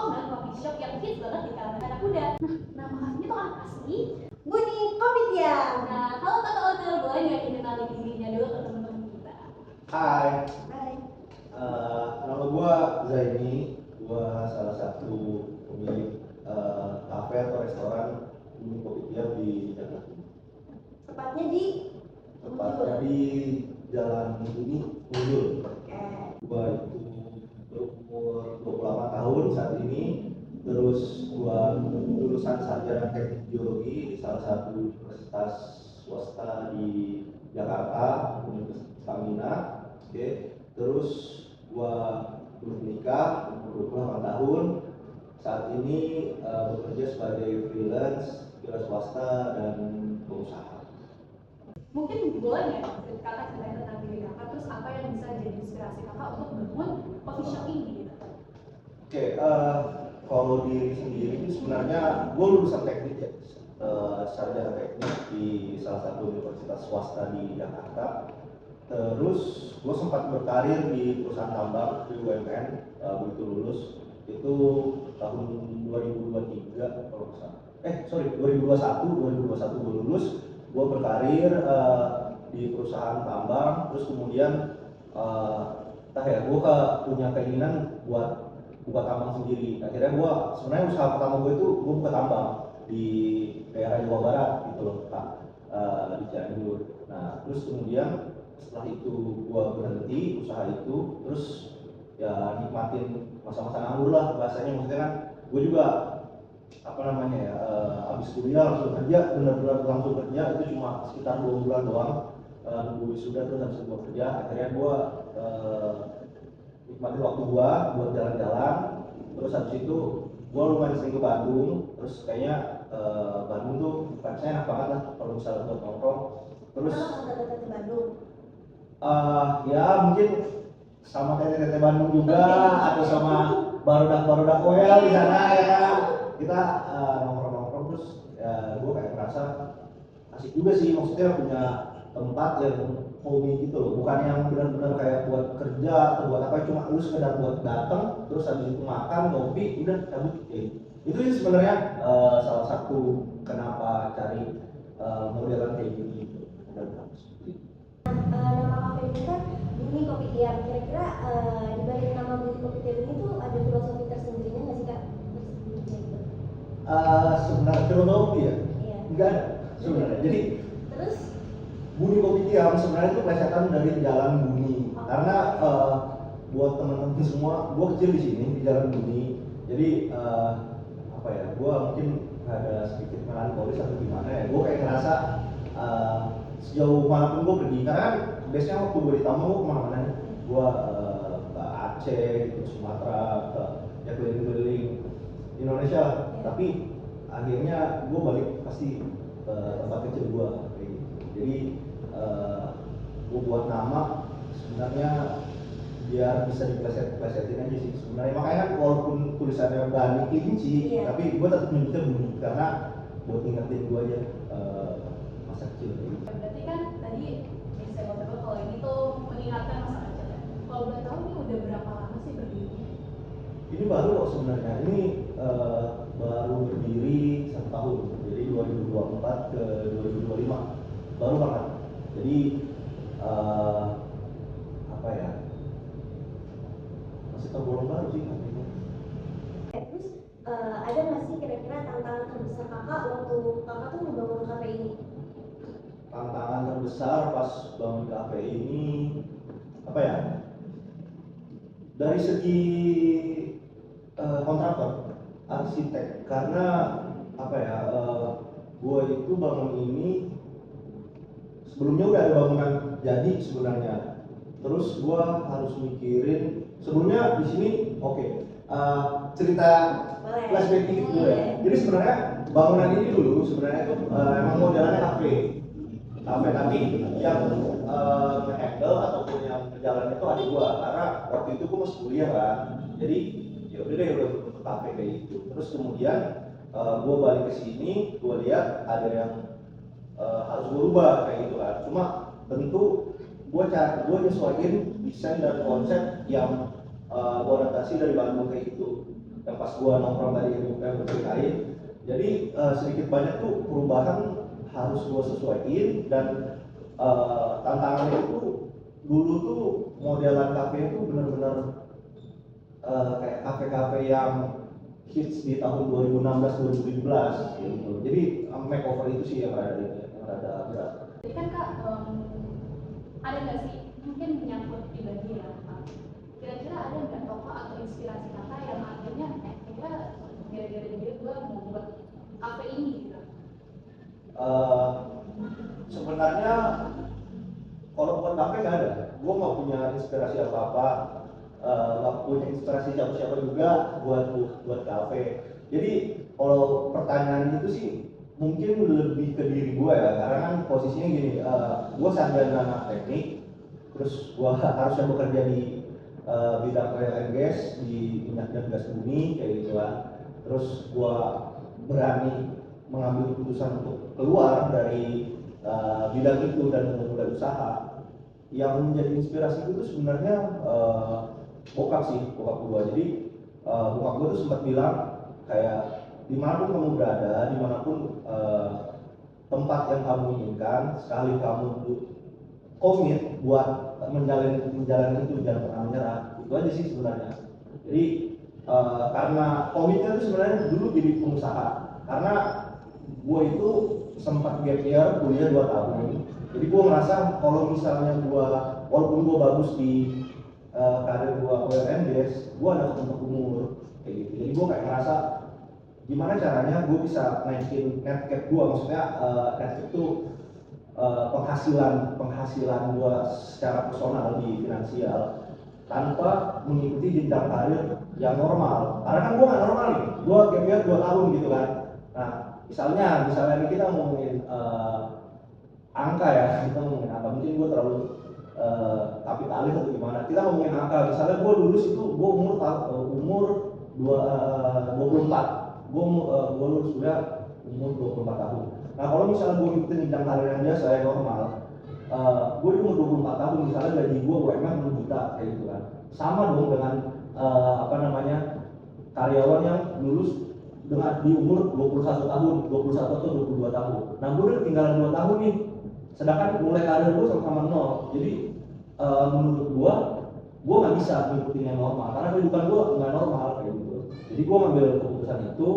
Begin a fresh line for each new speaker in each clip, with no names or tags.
tongkrongan coffee shop yang hits banget di kalangan anak muda. Nah, nama kafenya tuh apa sih?
Buni Kopi Tiam.
Nah, kalau Kakak Odil boleh nggak kenalin dirinya dulu ke teman-teman kita?
Hai,
Hai.
nama gua Zaini. Gua salah satu pemilik kafe atau restoran Bumi Kopi Tiam di Jakarta.
Tepatnya di
Tepatnya di Jalan Bumi Muncul.
Oke.
Gua itu berumur 28 tahun saat ini. Terus gua lulusan sarjana teknik geologi di salah satu universitas swasta di Jakarta, Universitas Stamina. Oke. Terus gua belum menikah, umur 28 tahun. Saat ini bekerja sebagai freelance, wira swasta dan pengusaha.
Mungkin boleh nggak Kakak ceritain tentang diri Kakak, terus apa yang bisa jadi inspirasi Kakak untuk bangun coffee shop ini gitu?
Oke, kalau diri sendiri itu sebenarnya gue lulusan teknik ya, sarjana teknik di salah satu universitas swasta di Jakarta. Terus gue sempat berkarir di perusahaan tambang di BUMN, begitu lulus itu tahun 2023 kalau nggak salah. 2021 gue lulus. Gue berkarir di perusahaan tambang, terus kemudian gue punya keinginan buat buka tambang sendiri. Akhirnya gue sebenarnya usaha pertama gue itu gue buka tambang di daerah Jawa Barat gitu loh Pak, di Cianjur. Nah terus kemudian setelah itu gue berhenti usaha itu, terus ya nikmatin masa-masa nganggur lah bahasanya. Maksudnya kan gue juga habis kuliah langsung kerja, benar-benar langsung kerja itu cuma sekitar 2 bulan doang, nunggu wisuda terus habis gue kerja. Akhirnya gue nikmatin waktu gue buat jalan-jalan. Terus habis itu gue lumayan sering ke Bandung. Terus kayaknya Bandung tuh vibes-nya enak banget lah kalau misalnya buat nongkrong. Terus
Kata-kata Bandung.
ya mungkin sama tete-tete Bandung juga atau sama barudak-barudak OL di sana ya kan. Kita nongkrong-nongkrong terus ya gue kayak ngerasa asik juga sih, maksudnya punya tempat yang homey gitu loh, bukan yang benar-benar kayak buat kerja atau buat apa, cuma lu sekedar buat datang terus habis itu makan ngopi udah cabut gitu. Itu sih sebenarnya salah satu kenapa cari modelan kayak gini gitu.
Nama kafe ini kan Buni Kopi Tiam. Kira-kira di balik nama Buni Kopi Tiam ini tuh ada filosofi tersendirinya nggak sih Kak?
Sebenarnya filosofi ya?
Iya.
Enggak ada sebenarnya. Jadi
Terus
Buni Kopi Tiam sebenarnya itu plesetan dari Jalan Buni. Karena buat teman-teman semua, gue kecil di sini di Jalan Buni. Jadi gue mungkin ada sedikit melankolis atau gimana ya. Gue kayak ngerasa sejauh manapun gue pergi, karena kan biasanya waktu gue di tamu gue kemana-mana nih. Gue ke Aceh, ke Sumatera, ya keliling-keliling Indonesia lah. Tapi akhirnya gue balik pasti ke tempat kecil gue kayak gitu. Jadi gue buat nama sebenarnya biar bisa diplesetin aja sih sebenarnya. Makanya kan walaupun tulisannya Bani Kelinci,
iya,
tapi gue tetap nyebutnya Buni karena buat ngingetin gue aja masa kecil kayak gitu.
Berarti kan tadi bisa ngobrol kalau ini tuh mengingatkan masa kecil ya. Kalau boleh tahu ini udah berapa lama sih berdiri?
Ini baru kok sebenarnya, ini baru berdiri 1 tahun, jadi 2024 ke 2025 baru banget. Jadi masih tergolong baru sih artinya.
terus ada nggak sih kira-kira tantangan terbesar Kakak waktu Kakak tuh membangun kafe ini?
Tantangan terbesar pas bangun kafe ini dari segi kontraktor, arsitek, karena gue itu bangun ini sebelumnya udah ada bangunan jadi sebenarnya. Terus gue harus mikirin sebelumnya di sini cerita flashback dikit dulu ya. Jadi sebenarnya bangunan ini dulu sebenarnya itu emang modelannya kafe tapi yang nge-handle ataupun yang berjalan itu adik gua, karena waktu itu gua masih kuliah kan. Jadi ya udah deh udah bentuk kafe kayak gitu. Terus kemudian gua balik ke sini, gua lihat ada yang harus gua rubah kayak gitu kan. Cuma bentuk gua nyesuaiin desain dan konsep yang gua adaptasi dari Bandung kayak gitu. yang pas gue nongkrong tadi yang gue ceritain. Jadi sedikit banyak tuh perubahan harus gue sesuaiin, dan tantangannya itu dulu tuh modelan kafe itu benar-benar kayak kafe-kafe yang hits di tahun 2016-2017 gitu. Jadi makeover itu sih yang rada berat.
Jadi kan Kak, ada nggak sih mungkin menyangkut pribadi ya Kak? Kira-kira ada nggak tokoh atau inspirasi Kakak yang akhirnya kira gara-gara dia gue mau buat kafe ini gitu?
Sebenarnya kalau buat kafe nggak ada. Gue nggak punya inspirasi apa-apa, nggak punya inspirasi siapa-siapa juga buat kafe. Jadi kalau pertanyaan itu sih mungkin lebih ke diri gue ya, karena kan posisinya gini, gue sarjana anak teknik, terus gue harusnya bekerja di bidang oil and gas, di minyak dan gas bumi kayak gitu kan. Terus gue berani mengambil keputusan untuk keluar dari bidang itu dan memulai usaha. Yang menjadi inspirasi itu sebenarnya bokap gue. Jadi bokap gue tuh sempat bilang kayak dimanapun kamu berada, dimanapun tempat yang kamu inginkan, sekali kamu komit buat menjalani itu, jangan pernah menyerah. Itu aja sih sebenarnya. Jadi karena komitnya itu sebenarnya dulu jadi pengusaha, karena gue itu sempat gap year kuliah 2 tahun. Jadi gue ngerasa kalau misalnya gue, walaupun gue bagus di karir gue oil and gas, gue ada untuk umur kayak gitu. Jadi gue kayak ngerasa gimana caranya gue bisa naikin net cap gue, maksudnya net cap itu penghasilan gue secara personal di finansial tanpa mengikuti jenjang karir yang normal. Karena kan gue nggak normal nih, gue gap year 2 tahun gitu kan. Nah misalnya nih kita ngomongin angka ya, kita ngomongin angka, mungkin gue terlalu kapitalis atau gimana. Kita ngomongin angka, misalnya gue lulus itu gue umur 24, gue lulus kuliah umur 24 tahun. Nah kalau misalnya gue ngikutin jenjang karir yang biasa yang normal, gue di umur 24 tahun misalnya gaji gue UMR 10 juta kayak gitu kan. Sama dong dengan karyawan yang lulus dengan di umur 21 tahun, 21 atau 22 tahun. Nah gue udah ketinggalan 2 tahun nih, sedangkan mulai karir gue sama nol. Jadi menurut gue nggak bisa ngikutin yang normal, karena kehidupan gue nggak normal kayak gitu. Jadi gue ngambil keputusan itu,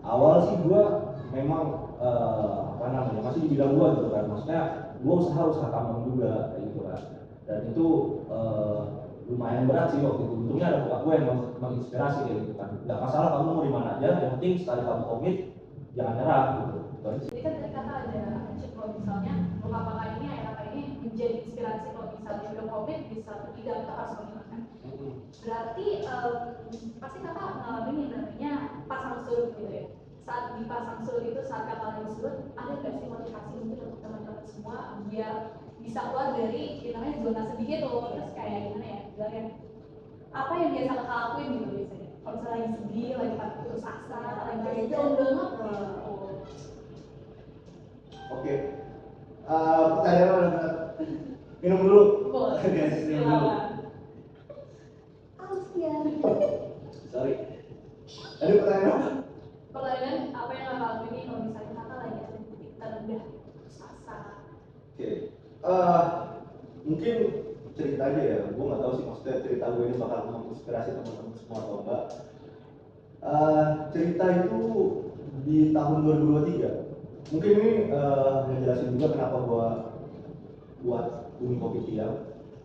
awal sih gue memang masih di bidang gue gitu kan, maksudnya gue usaha tambang juga kayak gitu kan. Dan itu lumayan berat sih waktu itu. Untungnya ada bokap gue yang menginspirasi kayak gitu kan. Gak masalah kamu mau di mana aja, yang penting sekali kamu komit jangan nyerah gitu.
Jadi kan tadi kata ada cek kalau misalnya bokap kakak ini, ayah kakak ini menjadi inspirasi kalau misalnya udah komit di satu bidang kita harus komitmen. Berarti pasti kakak ngalamin yang namanya pasang surut gitu ya. Saat di pasang surut itu, saat kakak lagi surut, ada nggak sih motivasi mungkin untuk teman-teman semua biar bisa keluar dari namanya zona sedih itu? Terus kayak gimana ya, bilangnya apa yang biasa kakak lakuin gitu biasanya kalau misalnya lagi sedih, lagi putus asa, lagi down banget gitu.
Oke, pertanyaan ada berat. Minum dulu.
Boleh,
Guys, minum dulu.
silakan.
Aus ya.
Sorry. Tadi pertanyaan apa?
Pertanyaan apa yang kakak lakuin kalau misalnya kakak lagi ada di titik terendah, putus asa?
Oke, mungkin cerita aja ya. Gue nggak tahu sih maksudnya cerita gue ini bakal menginspirasi teman-teman semua atau enggak. Cerita itu di tahun 2023. Mungkin ini ngejelasin juga kenapa gue buat Bumi Kopi Tiam.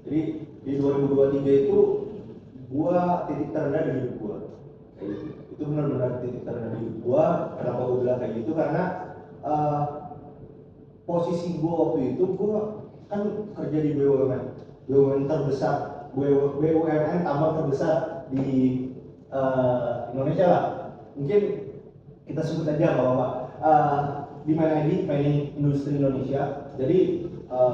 Jadi di 2023 itu gue titik terendah di hidup gue. Kayak gitu. Itu benar-benar titik terendah di hidup gue. Kenapa gue bilang kayak gitu? Karena posisi gue waktu itu, gue kan kerja di BUMN terbesar, BUMN tambang terbesar di Indonesia lah. Mungkin kita sebut aja nggak apa-apa. Di Mining Industri Indonesia. Jadi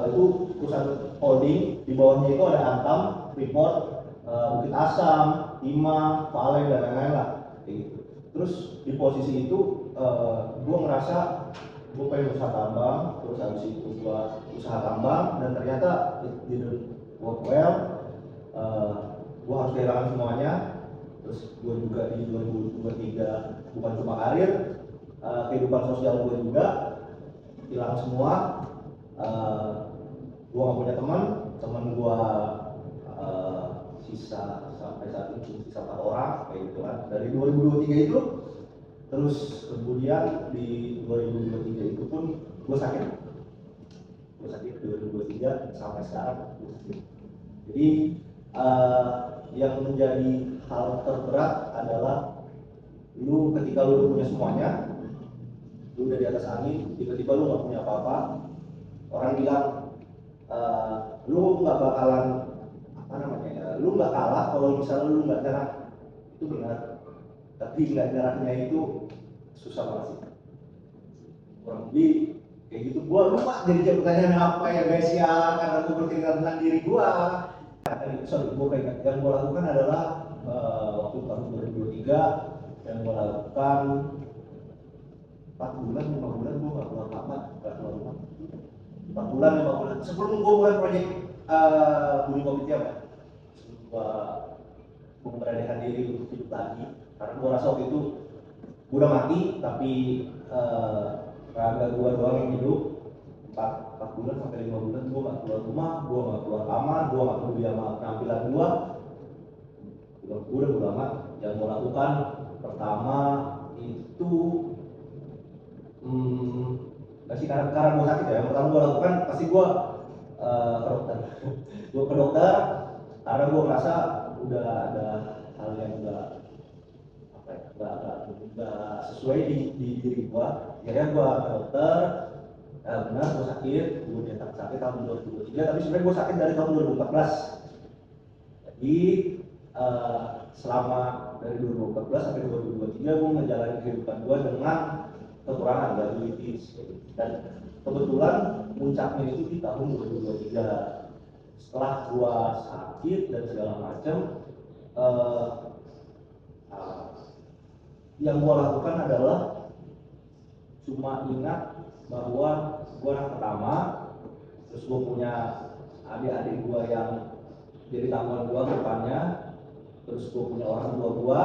itu perusahaan holding, di bawahnya itu ada Antam, Freeport, Bukit Asam, Timah, Vale, dan lain-lain lah. Kayak gitu. Terus di posisi itu gue ngerasa gue pengen usaha tambang, terus habis itu gue usaha tambang, dan ternyata it didn't work well. Gue harus kehilangan semuanya. terus gue juga di 2023 bukan cuma karir, kehidupan sosial gue juga hilang semua. Gue gak punya teman gue sisa sampai saat ini sisa 4 orang kayak gitu kan dari 2023 itu. Terus kemudian di 2023 itu pun gue sakit 2023 sampai sekarang gue sakit. Jadi yang menjadi hal terberat adalah lu ketika lu udah punya semuanya, lu udah di atas angin, tiba-tiba lu gak punya apa-apa. Orang bilang lu gak bakalan lu gak kalah kalau misalnya lu gak nyerah. Itu benar, tapi gak nyerahnya itu susah banget sih. Kurang lebih kayak gitu. Gua lupa jadi pertanyaan apa ya guys ya, karena gua bercerita tentang diri gua. Gua kayak yang gua lakukan adalah waktu tahun 2023 yang gua lakukan 4 bulan 5 bulan gua gak keluar kamar, gak keluar rumah. 4 bulan 5 bulan sebelum gua mulai proyek Budi Kopi Tiam ya, sebelum gua memberanikan diri untuk hidup lagi, karena gua rasa waktu itu gua udah mati tapi raga gua doang yang hidup. 4 bulan sampai 5 bulan gua gak keluar rumah, gua gak keluar kamar, gua gak peduli sama penampilan gua udah bodo amat. Yang gua lakukan pertama itu pasti karena gua sakit ya, yang pertama gua lakukan pasti gua ke dokter. Gua ke dokter karena gua merasa udah ada hal yang enggak sesuai di diri gua. Akhirnya gua ke dokter, benar gua sakit, gua dinyatakan sakit tahun 2023, tapi sebenarnya gua sakit dari tahun 2014. Jadi selama dari 2014 sampai 2023 gua menjalani kehidupan gua dengan kekurangan diabetes, dan kebetulan puncaknya itu di tahun 2023. Setelah gua sakit dan segala macam, yang gua lakukan adalah cuma ingat bahwa gua anak pertama, terus gua punya adik-adik gua yang jadi tanggungan gua ke depannya, terus gua punya orang tua gua,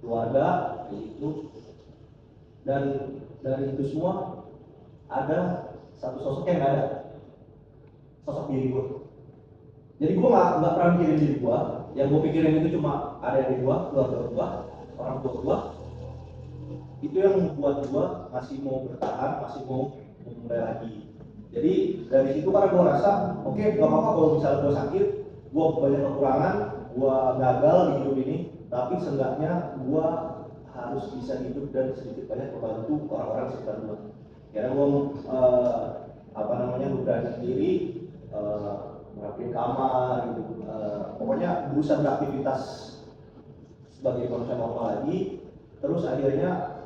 keluarga, kayak gitu. Dan dari itu semua ada satu sosok yang gak ada, sosok diri gua. Jadi gua nggak pernah mikirin diri gua. Yang gua pikirin itu cuma adik-adik gua, keluarga gua, orang tua gua. Itu yang membuat gua masih mau bertahan, masih mau memulai lagi. Jadi dari situ karena gua rasa oke, gak apa-apa kalau misalnya gua sakit, gua banyak kekurangan, gua gagal di hidup ini, tapi seenggaknya gua harus bisa hidup dan sedikit banyak membantu orang-orang sekitar gua. Karena gua berani diri, merapikan kamar gitu, pokoknya berusaha beraktivitas sebagai manusia normal lagi. Terus akhirnya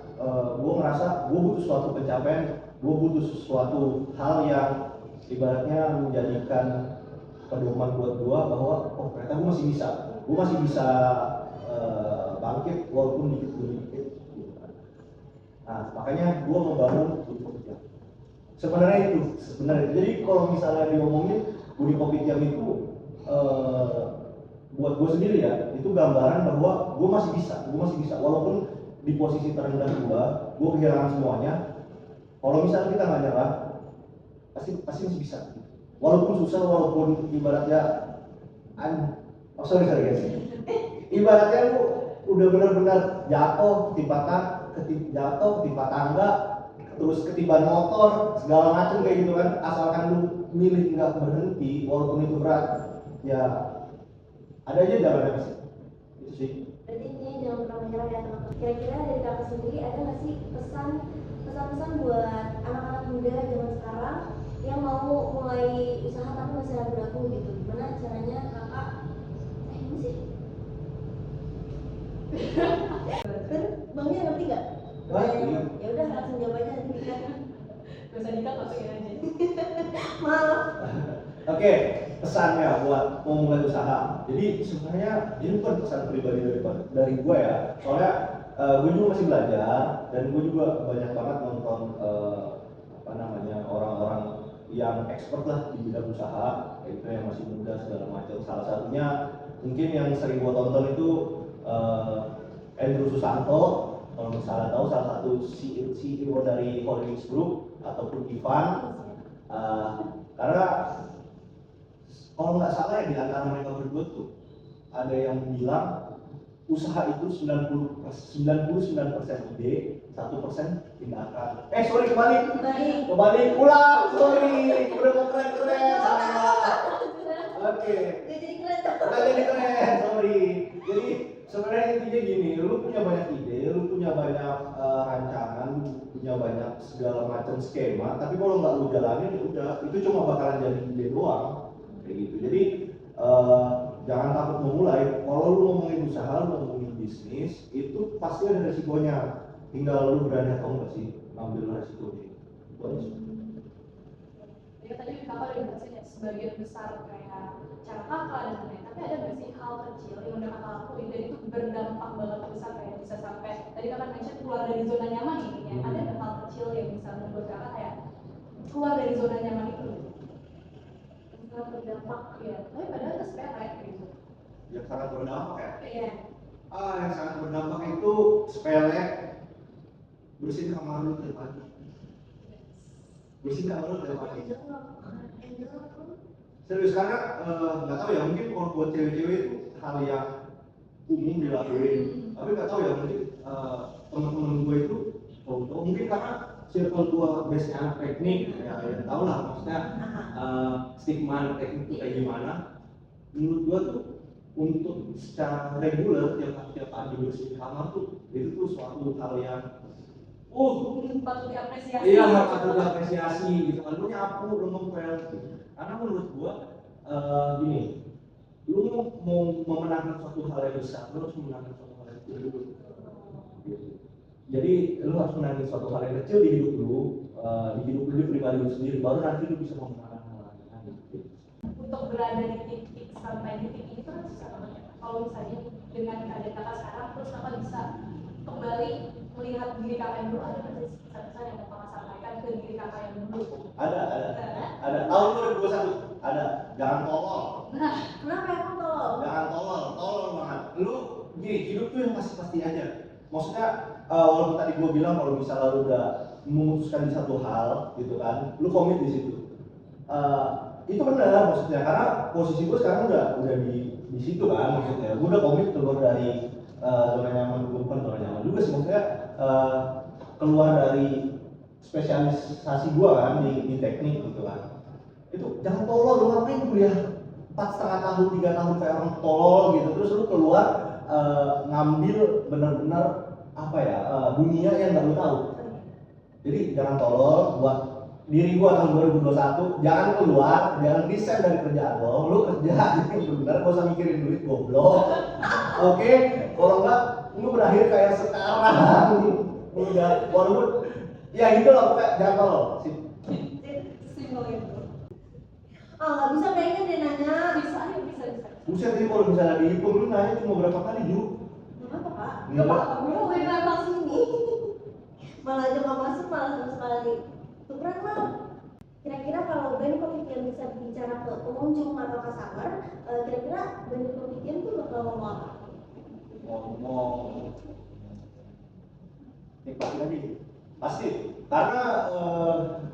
gue ngerasa gue butuh suatu pencapaian, gue butuh sesuatu hal yang ibaratnya menjadikan pedoman buat gue bahwa oh ternyata gue masih bisa bangkit walaupun dikit-dikit gitu kan. Nah makanya gue membangun Budi Kopi Tiam. Sebenarnya jadi kalau misalnya diomongin Budi Kopi Tiam itu buat gue sendiri ya, itu gambaran bahwa gue masih bisa walaupun di posisi terendah gue kehilangan semuanya. Kalau misalnya kita nggak nyerah, pasti masih bisa. Walaupun susah, walaupun ibaratnya, sorry guys, ibaratnya lu udah benar-benar jatuh, ketimpa tangga, terus ketiban motor, segala macam kayak gitu kan. Asalkan lu milih nggak berhenti, walaupun itu berat, ya ada aja jalannya sih. Itu sih.
Berarti intinya jangan pernah menyerah ya teman-teman. Kira-kira dari kakak sendiri ada nggak sih pesan-pesan buat anak-anak muda zaman sekarang yang mau mulai usaha tapi masih ragu-ragu gitu? Gimana caranya kakak? Ini sih. Bangnya ngerti nggak? Ya udah langsung jawab aja nanti kita.
Gak usah nikah, masukin aja.
Maaf.
Oke, pesannya buat memulai usaha. Jadi sebenarnya ini bukan pesan pribadi dari gue ya. Soalnya gue juga masih belajar dan gue juga banyak banget nonton orang-orang yang expert lah di bidang usaha, kayak gitu yang masih muda segala macam. Salah satunya mungkin yang sering gue tonton itu Andrew Susanto, kalau misalnya tahu, salah satu CEO dari Holdings Group ataupun Ivan. Karena kalau nggak salah ya di antara mereka berdua tuh ada yang bilang usaha itu 99% ide, 1% tindakan. Kembali ulang, sorry, udah mau keren saya. Oke. Udah jadi keren, sorry. Jadi sebenarnya intinya gini, lu punya banyak ide, lu punya banyak rancangan, lu punya banyak segala macam skema, tapi kalau nggak lu jalanin ya udah, itu cuma bakalan jadi ide doang, kayak gitu. Jadi jangan takut memulai. Kalau lu ngomongin usaha, lu ngomongin bisnis, itu pasti ada resikonya. Tinggal lu berani atau enggak sih ngambil resikonya. Itu aja.
Jadi tadi kakak udah jelasin ya sebagian besar kayak cara kakak dan lain-lain. Tapi ada nggak sih hal kecil yang udah kakak lakuin dan itu berdampak banget besar kayak bisa sampai tadi kakak mention keluar dari zona nyaman ini ya. Ada nggak hal kecil yang bisa membuat kakak kayak keluar dari zona nyaman itu? Yang berdampak ya. Tapi padahal itu sepele gitu.
Yang sangat berdampak ya.
Iya.
Yang sangat berdampak itu sepele. Bersihin kamar lu tiap pagi. Bersihin kamar lu tiap pagi. Serius, karena nggak tahu ya, mungkin kalau buat cewek-cewek itu hal yang umum dilakuin. Tapi nggak tahu ya, mungkin teman-teman gue itu mungkin karena circle gue base anak teknik ya tau lah maksudnya stigma teknik itu kayak gimana. Menurut gue tuh untuk secara reguler tiap pagi bersihin kamar tuh itu tuh suatu hal yang
patut diapresiasi.
Iya, patut diapresiasi gitu kan. Lu nyapu, lu ngepel gitu. Karena menurut gua gini, lu mau memenangkan suatu hal yang besar, lu harus memenangkan suatu hal yang kecil dulu. Gitu. Jadi lu harus menangin suatu hal yang kecil di hidup lu, di pribadi lu sendiri, baru nanti lu bisa memenangkan hal lain. Gitu.
Untuk berada di titik sampai di titik itu kan susah banget ya. Kalau misalnya dengan keadaan kakak sekarang, terus kakak bisa kembali melihat diri kakak yang dulu, ada nggak sih pesan-pesan yang mau kakak sampaikan ke diri kakak yang dulu?
Ada. Tahun 2021 ada. Jangan tolol.
Nah,
Kenapa ya kamu tolong?
Jangan tolol banget. Lu gini, hidup tuh yang pasti aja. Maksudnya walaupun tadi gua bilang kalau misalnya lu udah memutuskan di satu hal gitu kan, lu komit di situ. Itu benar maksudnya, karena posisi gua sekarang udah di situ kan maksudnya. Gua udah komit keluar dari zona nyaman, bukan zona nyaman juga sih maksudnya, keluar dari spesialisasi gua kan di teknik gitu kan. Itu jangan tolol, lu ngapain kuliah 4,5 tahun, 3 tahun kayak orang tolol gitu, terus lu keluar ngambil benar-benar apa ya, dunia yang nggak lu tahu. Jadi jangan tolol buat diri gua tahun 2021, jangan keluar, jangan resign dari kerjaan lo, lu kerja bener, gak usah mikirin duit goblok. Oke, kalau enggak lu berakhir kayak sekarang udah, walaupun ya gitu lah pokoknya, jangan tolol.
simpel itu.
Nggak bisa pengen deh nanya.
Bisa.
Buset, ini kalau misalnya dihitung lu nanya cuma berapa kali Ju?
Kenapa kak?
Nggak apa.
Gue pengen masuk sini. Malah aja nggak masuk, malah sama sekali. Tukeran lah. Kira-kira kalau brand coffee yang bisa bicara ke pengunjung atau customer, kira-kira brand coffee tuh bakal ngomong apa?
Ngomong nikmatin aja pasti, karena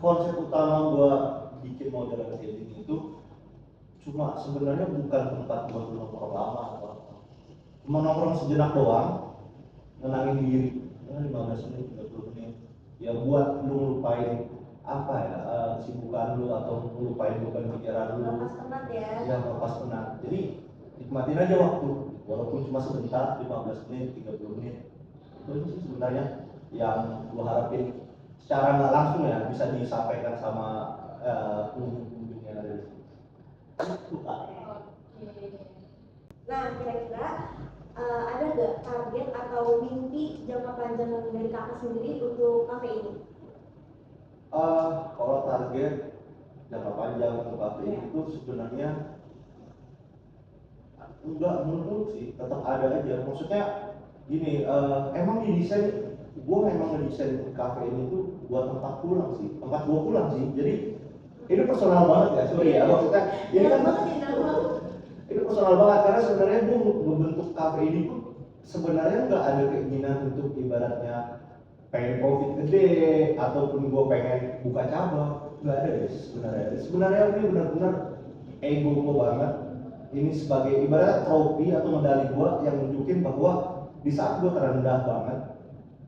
konsep utama gua bikin model kayak gini itu cuma sebenarnya bukan tempat buat nongkrong lama atau apa, cuma nongkrong sejenak doang, nenangin diri 15 menit 30 menit ya, buat lu lupain apa ya, kesibukan lu atau lupain beban pikiran lu,
Lepas penat ya.
ya lepas penat. Jadi nikmatin aja waktu, walaupun cuma sebentar, 15 menit 30 menit. Itu sih sebenarnya yang gua harapin secara nggak langsung ya bisa disampaikan sama pengunjung yang ada di sini.
Nah, kira-kira ada nggak target atau mimpi jangka panjang dari kakak sendiri untuk kafe ini?
Kalau target jangka panjang untuk kafe itu sebenarnya enggak menurut sih, tetap ada aja. Maksudnya gini, emang didesain, gue memang ngedesain kafe ini tuh buat tempat pulang sih, tempat gue pulang sih. Jadi ini personal banget ya, sorry ya, maksudnya ini kan ini personal banget karena sebenarnya gue membentuk kafe ini tuh sebenarnya nggak ada keinginan untuk ibaratnya pengen profit gede ataupun gue pengen buka cabang, nggak ada guys sebenarnya ini benar-benar ego gue banget. Ini sebagai ibarat trofi atau medali gue yang nunjukin bahwa di saat gue terendah banget,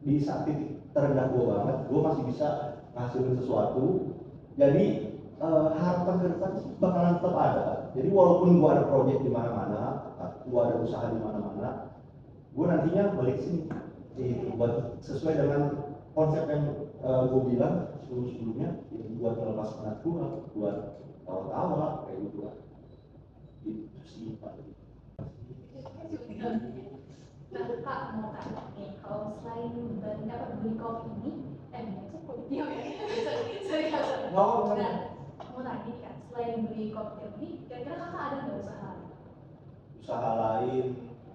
di saat titik terendah gue banget, gue masih bisa ngasilin sesuatu. Jadi harapan ke depan sih bakalan tetap ada. Jadi walaupun gue ada project di mana-mana, gue ada usaha di mana-mana, gue nantinya balik sini buat sesuai dengan konsep yang gue bilang sebelumnya, buat melepas penat gue, buat tawa-tawa kayak gitu lah. Itu sih Pak.
Nah, Kak mau tanya nih, kalau selain beli kopi ini, maksudnya kopi ya? Sorry.
Mau
Nah, mau tanya nih Kak, selain beli kopi ini, kira-kira Kakak ada nggak
usaha lain?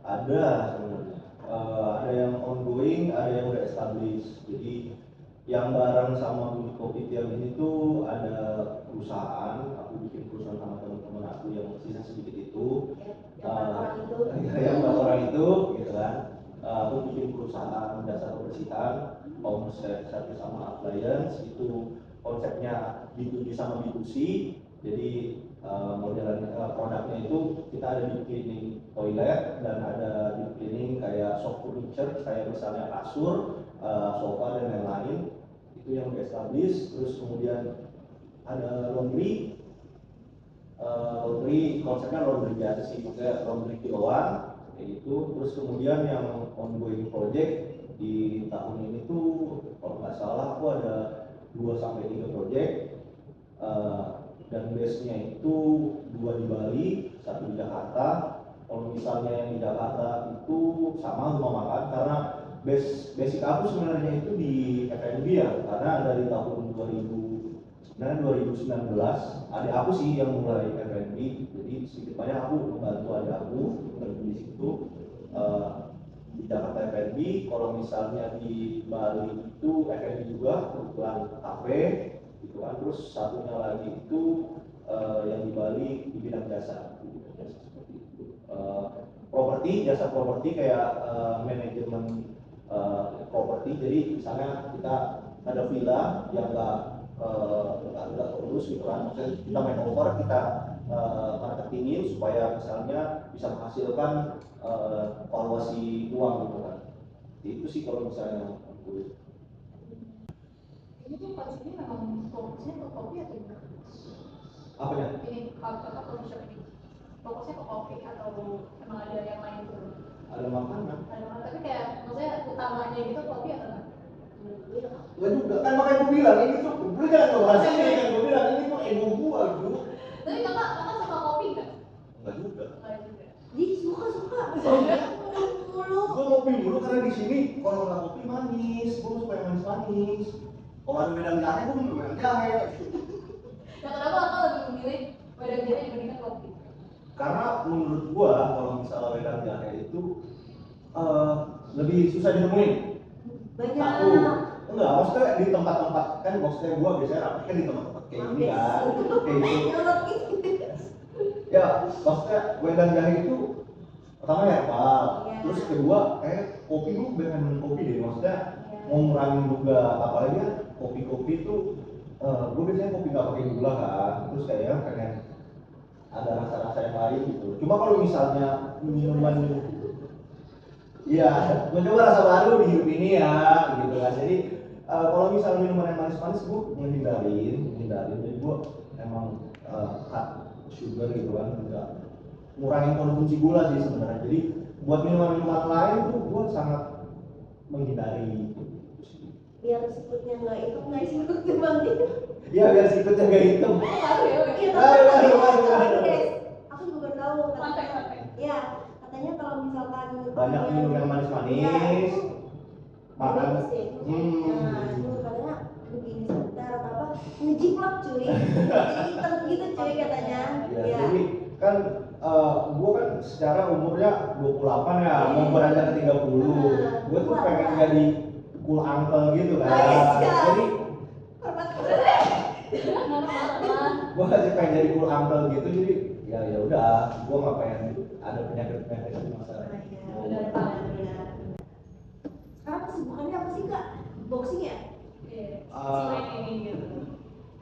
Ada sebenarnya. Ada yang ongoing, ada yang udah established. Jadi yang bareng sama Budi Kopi Tiam ini tuh ada perusahaan, aku bikin perusahaan sama teman-teman aku yang sisa sedikit itu. Yang 4 orang itu, gitu kan. Aku bikin perusahaan jasa kebersihan, omset service sama appliance, itu konsepnya B2B sama B2C. Jadi modelan produknya itu kita ada di cleaning toilet dan ada di cleaning kayak soft furniture, kayak misalnya kasur, sofa dan lain-lain. Itu yang established. Terus kemudian ada laundry konsepnya laundry biasa sih, maksudnya laundry kiloan kayak gitu. Terus kemudian yang ongoing project di tahun ini tuh kalau nggak salah aku ada 2-3 project, dan base-nya itu 2 di Bali, 1 di Jakarta. Kalau misalnya yang di Jakarta itu sama rumah makan, karena basic aku sebenarnya itu di F&B ya, karena dari tahun 2019 adik aku sih yang mulai F&B, jadi sedikit banyak aku membantu adik aku di situ. Di Jakarta F&B, kalau misalnya di Bali itu F&B juga, kebetulan kafe gitu kan. Terus satunya lagi itu yang di Bali di bidang jasa seperti itu. Jasa properti kayak manajemen properti. Jadi misalnya kita ada villa yang nggak terurus gitu kan, maksudnya kita main over, kita marketingin supaya misalnya bisa menghasilkan valuasi uang gitu kan. Itu sih kalau misalnya aku.
Ini tuh pas ini memang fokusnya ke kopi atau gimana?
Apanya?
Ini apa coffee shop ini? Fokusnya ke kopi atau memang ada yang lain gitu?
Ada makanan.
Ada makanan, tapi kayak maksudnya utamanya gitu kopi atau enggak?
Enggak juga, kan makanya gue bilang ini tuh, gue jangan ngebahas ini kan, gue bilang ini tuh ego gue gitu.
Tapi kakak suka kopi nggak?
Enggak juga.
Enggak juga.
Jadi suka mulu.
Gue ngopi mulu karena di sini kalau nggak kopi manis, gue suka yang manis-manis. Kalau ada wedang jahe, gue minum wedang jahe.
Nah, kenapa kakak lebih memilih wedang jahe dibandingkan kopi?
Karena menurut gue kalau misalnya wedang jahe itu lebih susah ditemuin.
Banyak.
Satu, enggak, maksudnya di tempat-tempat kan, maksudnya gue biasanya rapet kan di tempat-tempat kayak gini kan, kayak gitu. Ya, maksudnya wedang jahe itu pertama herbal, terus kedua kopi gue pengen kopi deh, maksudnya mau ngurangin juga, apalagi kan kopi-kopi itu gue biasanya kopi nggak pakai gula kan, terus kayaknya pengen ada rasa-rasa yang lain gitu. Cuma kalau misalnya minuman, iya, gue coba rasa baru di hidup ini ya, gitu kan. Jadi kalau misalnya minuman yang manis-manis gue menghindarin. Jadi gue emang cut sugar gitu kan, enggak ngurangin konsumsi gula sih sebenarnya. Jadi buat minuman-minuman lain tuh gue sangat menghindari.
Biar sikutnya nggak itu nggak sikutnya banget.
Iya, biar sikutnya nggak hitam.
Baru ya,
Iya,
Baru.
aku juga baru tahu.
Santai.
Iya, katanya kalau misalkan
Banyak minum yang manis-manis, makan.
Nah, itu katanya begini sebentar apa ngejiplak cuy. Jadi hitam gitu cuy katanya.
Ya, jadi kan gue kan secara umurnya 28 ya, mau beranjak ke 30. Gue tuh pengen jadi cool uncle gitu kan. Jadi gue masih pengen jadi cool uncle gitu, jadi ya udah, gue nggak pengen ada penyakit di masa.
Benar.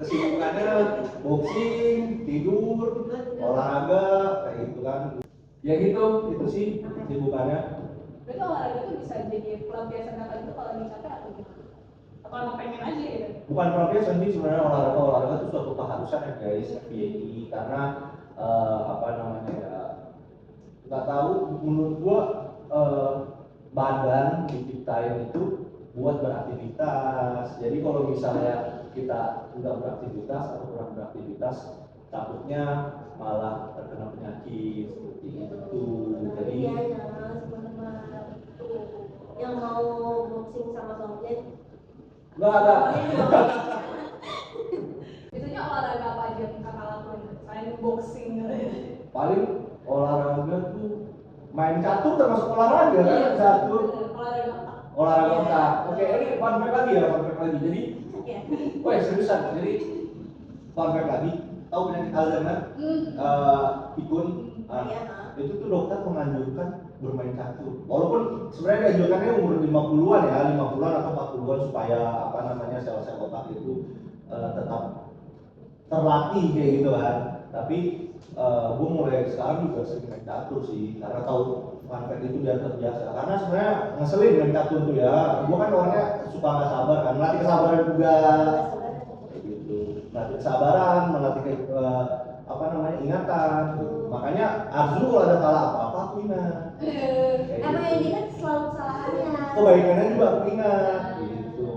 kesibukannya boxing, tidur, olahraga, kayak gitu kan. Ya gitu, itu sih kesibukannya.
Berarti olahraga tuh bisa jadi pelampiasan kakak itu kalau lagi capek atau gimana? Atau emang pengen aja gitu?
Bukan pelampiasan sih sebenarnya, olahraga itu suatu keharusan ya guys, FYI, karena apa namanya ya, nggak tahu, menurut gua badan diciptain itu buat beraktivitas. Jadi kalau misalnya kita udah beraktivitas atau kurang beraktivitas, takutnya malah terkena penyakit seperti itu. Jadi
iya jangan teman-teman yang mau boxing sama Tomlin
nggak ada.
Biasanya olahraga apa aja yang kakak lakuin selain boxing gitu?
Paling olahraga tuh main catur termasuk olahraga kan, catur.
Olahraga apa?
Olahraga otak. Oke, ini fun fact lagi ya, fun fact lagi. Jadi,
ya.
woi seriusan. Jadi fun fact lagi. Tahu penyakit Alzheimer? Pikun.
Iya.
Itu tuh dokter menganjurkan bermain catur. Walaupun sebenarnya dianjurkannya umur 50-an ya, 50-an atau 40-an supaya apa namanya sel-sel otak itu tetap terlatih kayak gitu kan. Tapi gue mulai sekarang juga sering main catur sih, karena tahu fun fact itu biar terbiasa. Karena sebenarnya ngeselin main catur tuh ya. Gue kan orangnya suka nggak sabar kan, melatih kesabaran juga. Kayak gitu. Melatih kesabaran, melatih apa namanya ingatan. Makanya harus dulu kalau ada salah apa-apa aku ingat.
Emang yang diingat selalu kesalahannya.
Kebaikannya juga aku ingat. Gitu,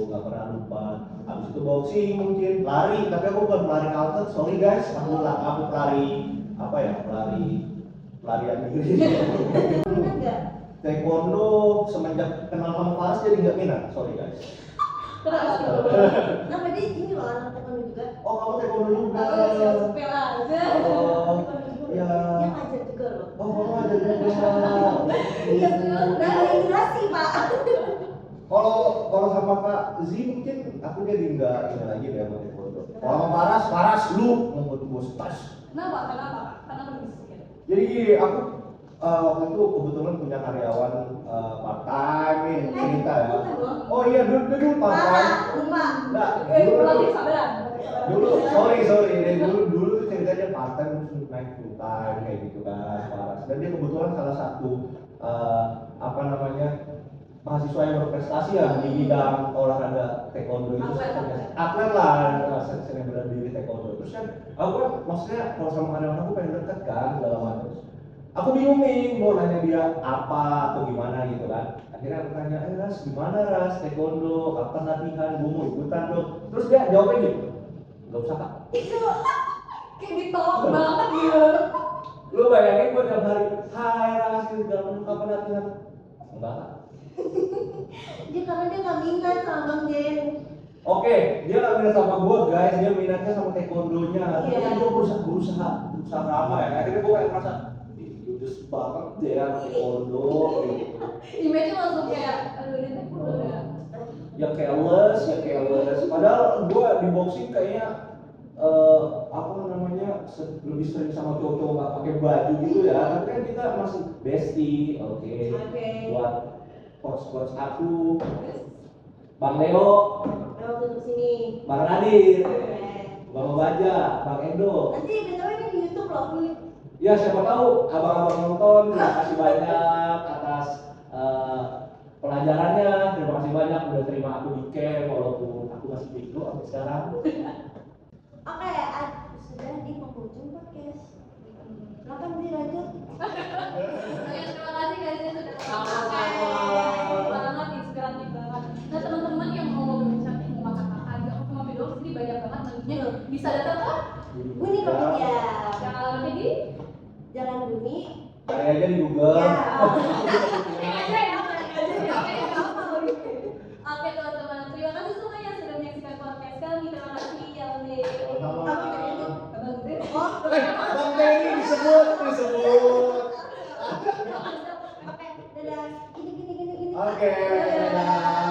nggak pernah lupa. Habis itu boxing mungkin, lari, tapi aku bukan pelari alter, sorry guys, aku pelari apa ya, pelarian diri.
Minat nggak?
Taekwondo semenjak kenal sama Faras jadi nggak minat, sorry guys.
Nah, dia ini loh anak taekwondo juga.
Oh kamu taekwondo juga?
Sepel aja.
Oh, ya.
Dia ngajar juga loh.
Oh kamu ada juga.
Iya betul. Nah, integrasi pak.
Kalau sama Kak Z mungkin aku jadi nggak ini lagi deh sama taekwondo. Kalau sama Faras lu mau bos tas.
Kenapa bisa gitu?
Jadi aku waktu itu kebetulan punya karyawan part time nih cerita ya. Oh iya dulu part time.
Lupa.
Nah,
Pelatih sabaran.
dulu sorry deh, dulu tuh ceritanya part time terus naik full time kayak gitu kan Faras. Dan dia kebetulan salah satu apa namanya mahasiswa yang berprestasi ya di bidang olahraga taekwondo itu. Atlet lah, sering bela diri taekwondo. Terus kan aku kan maksudnya kalau sama karyawan aku pengen deket kan segala macam. Aku bingung nih mau nanya dia apa atau gimana gitu kan. Akhirnya aku tanya, Ras gimana Ras taekwondo, kapan latihan, gue mau ikutan dong. Terus dia jawabnya gitu, nggak usah Kak.
Kayak ditolak banget gitu.
Lu bayangin gue tiap hari, hai Ras gitu, kapan latihan? Enggak Kak.
Dia karena dia nggak minat sama Bang Den.
Oke, dia nggak minat sama gue guys, dia minatnya sama taekwondonya. Tapi
Iya.
kan gue berusaha ramah ya. Akhirnya gue kayak merasa, judes banget deh ya taekwondo. Gitu.
Image-nya langsung kayak, aduh ini taekwondo ya.
Ya careless. Padahal gue di boxing kayaknya apa namanya lebih sering sama cowok-cowok nggak pakai baju gitu ya. Tapi kan kita masih bestie, oke. Buat coach aku, Bang Leo,
Waktu ke sini.
Bang Nadir, Bang Baja, Bang Edo.
Nanti btw ini di YouTube loh.
Ya siapa tahu abang-abang nonton, terima kasih banyak atas pelajarannya, terima kasih banyak udah terima aku di camp walaupun aku masih bego sampai sekarang.
Oke, sudah di penghujung podcast. Silakan dilanjut.
Terima kasih guys ya sudah banget inspiratif banget. Nah teman-teman yang mau berbincang mau makan ada ngopi dong sini banyak banget nantinya bisa datang ke
Buni Kopi ya.
yang alamatnya di
Jalan Buni.
Cari aja di Google.
Ya.
Oke teman-teman, terima kasih semuanya sudah menyaksikan podcast kami. Terima kasih yang di
Bang Denny disebut.
Oke, dadah. Gini.
Oke, dadah.